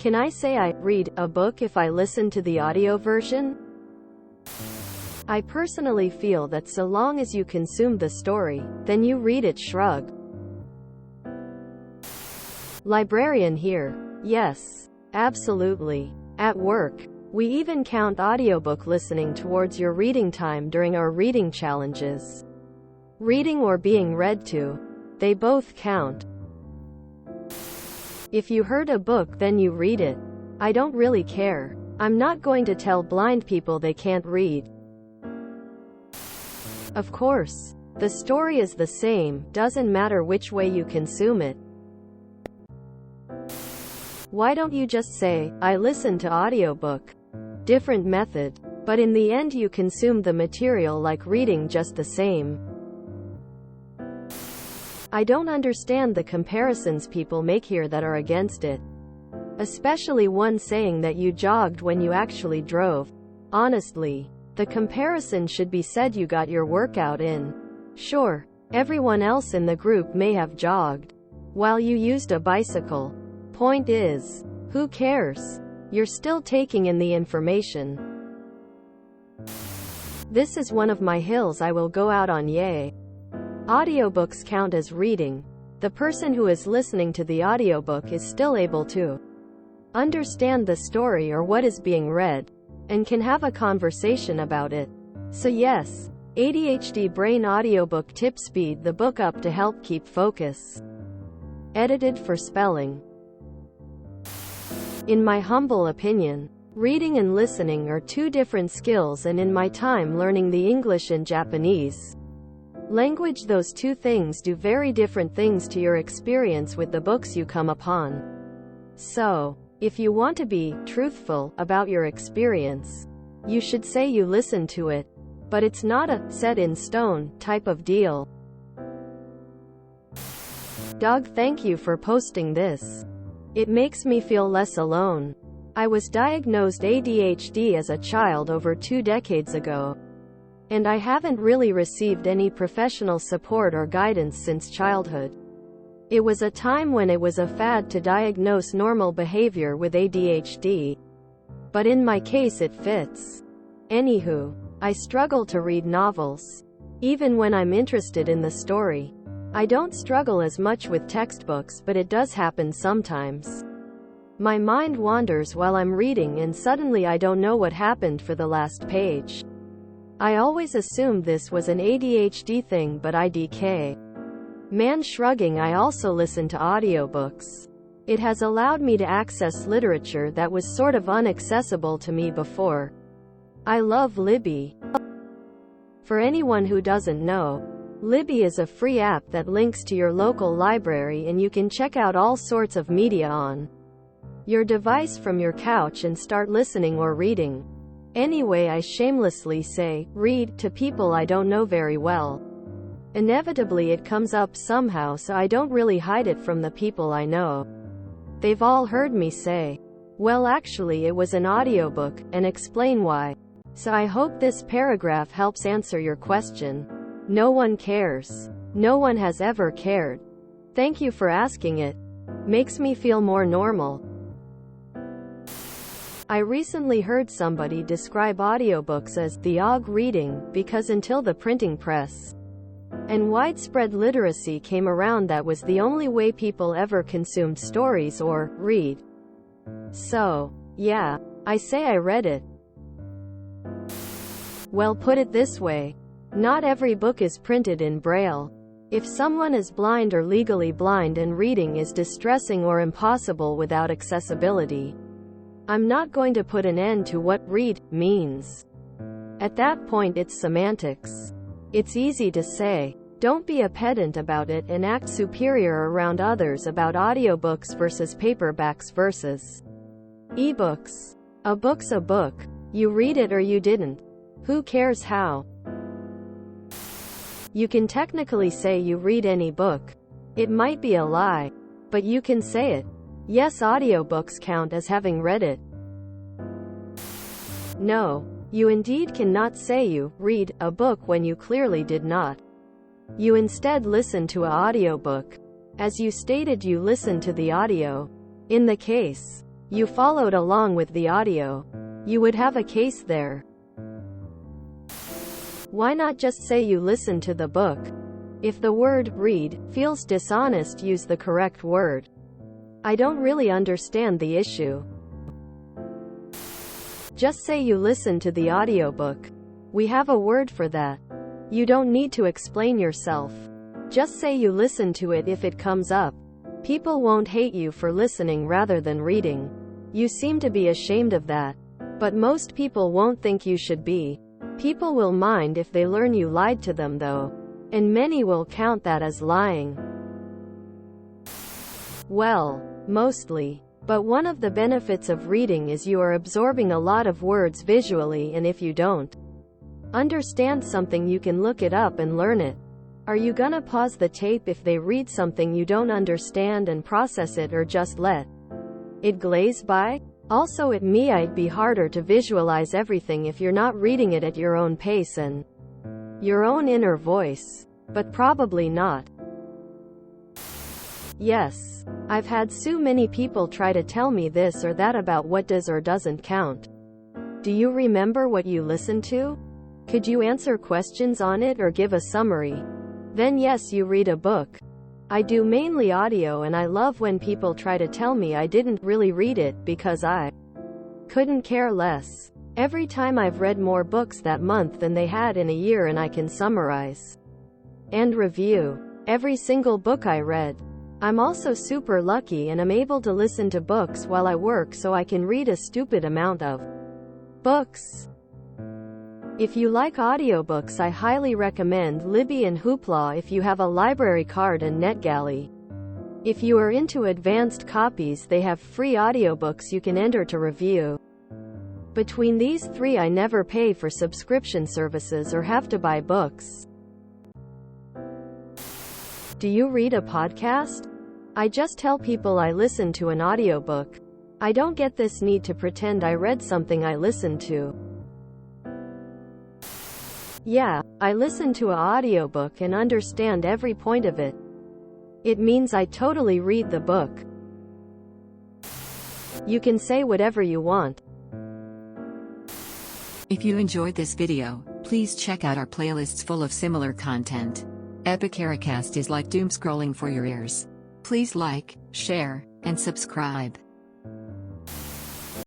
Can I say I read a book if I listen to the audio version? I personally feel that so long as you consume the story, then you read it. Shrug. Librarian here. Yes. Absolutely. At work, we even count audiobook listening towards your reading time during our reading challenges. Reading or being read to. They both count. If you heard a book then you read it. I don't really care. I'm not going to tell blind people they can't read. Of course, the story is the same, doesn't matter which way you consume it. Why don't you just say, I listen to audiobook? Different method. But in the end you consume the material like reading just the same. I don't understand the comparisons people make here that are against it. Especially one saying that you jogged when you actually drove. Honestly, the comparison should be said you got your workout in. Sure, everyone else in the group may have jogged while you used a bicycle. Point is, who cares? You're still taking in the information. This is one of my hills I will go out on. Yay. Audiobooks count as reading. The person who is listening to the audiobook is still able to understand the story or what is being read, and can have a conversation about it. So yes, ADHD brain audiobook tip: speed the book up to help keep focus. Edited for spelling. In my humble opinion, reading and listening are two different skills, and in my time learning the English and Japanese language, those two things do very different things to your experience with the books you come upon. So, if you want to be truthful about your experience, you should say you listen to it, but it's not a set in stone type of deal. Doug, thank you for posting this. It makes me feel less alone. I was diagnosed ADHD as a child over 2 decades ago, and I haven't really received any professional support or guidance since childhood. It was a time when it was a fad to diagnose normal behavior with ADHD. But in my case it fits. Anywho, I struggle to read novels, even when I'm interested in the story. I don't struggle as much with textbooks, but it does happen sometimes. My mind wanders while I'm reading and suddenly I don't know what happened for the last page. I always assumed this was an ADHD thing, but IDK. Man shrugging. I also listen to audiobooks. It has allowed me to access literature that was sort of inaccessible to me before. I love Libby. For anyone who doesn't know, Libby is a free app that links to your local library and you can check out all sorts of media on your device from your couch and start listening or reading. Anyway, I shamelessly say, read, to people I don't know very well. Inevitably it comes up somehow, so I don't really hide it from the people I know. They've all heard me say, well actually it was an audiobook, and explain why. So I hope this paragraph helps answer your question. No one cares. No one has ever cared. Thank you for asking it. Makes me feel more normal. I recently heard somebody describe audiobooks as the OG reading, because until the printing press and widespread literacy came around, that was the only way people ever consumed stories or read. So, yeah, I say I read it. Well, put it this way. Not every book is printed in Braille. If someone is blind or legally blind and reading is distressing or impossible without accessibility, I'm not going to put an end to what read means. At that point it's semantics. It's easy to say, don't be a pedant about it and act superior around others about audiobooks versus paperbacks versus ebooks. A book's a book. You read it or you didn't. Who cares how? You can technically say you read any book. It might be a lie, but you can say it. Yes, audiobooks count as having read it. No, you indeed cannot say you read a book when you clearly did not. You instead listen to an audiobook. As you stated, you listen to the audio. In the case, You followed along with the audio. You would have a case there. Why not just say you listened to the book? If the word read feels dishonest, use the correct word. I don't really understand the issue. Just say you listened to the audiobook. We have a word for that. You don't need to explain yourself. Just say you listened to it if it comes up. People won't hate you for listening rather than reading. You seem to be ashamed of that. But most people won't think you should be. People will mind if they learn you lied to them though. And many will count that as lying. Well, mostly. But one of the benefits of reading is you are absorbing a lot of words visually, and if you don't understand something you can look it up and learn it. Are you gonna pause the tape if they read something you don't understand and process it, or just let it glaze by? Also, it might be harder to visualize everything if you're not reading it at your own pace and your own inner voice. But probably not. Yes. I've had so many people try to tell me this or that about what does or doesn't count. Do you remember what you listened to? Could you answer questions on it or give a summary? Then yes, you read a book. I do mainly audio, and I love when people try to tell me I didn't really read it, because I couldn't care less. Every time I've read more books that month than they had in a year, and I can summarize and review every single book I read. I'm also super lucky and I'm able to listen to books while I work, so I can read a stupid amount of books. If you like audiobooks, I highly recommend Libby and Hoopla if you have a library card, and NetGalley. If you are into advanced copies, they have free audiobooks you can enter to review. Between these three, I never pay for subscription services or have to buy books. Do you read a podcast? I just tell people I listen to an audiobook. I don't get this need to pretend I read something I listened to. Yeah, I listen to an audiobook and understand every point of it. It means I totally read the book. You can say whatever you want. If you enjoyed this video, please check out our playlists full of similar content. Epic Ericast is like doom scrolling for your ears. Please like, share, and subscribe.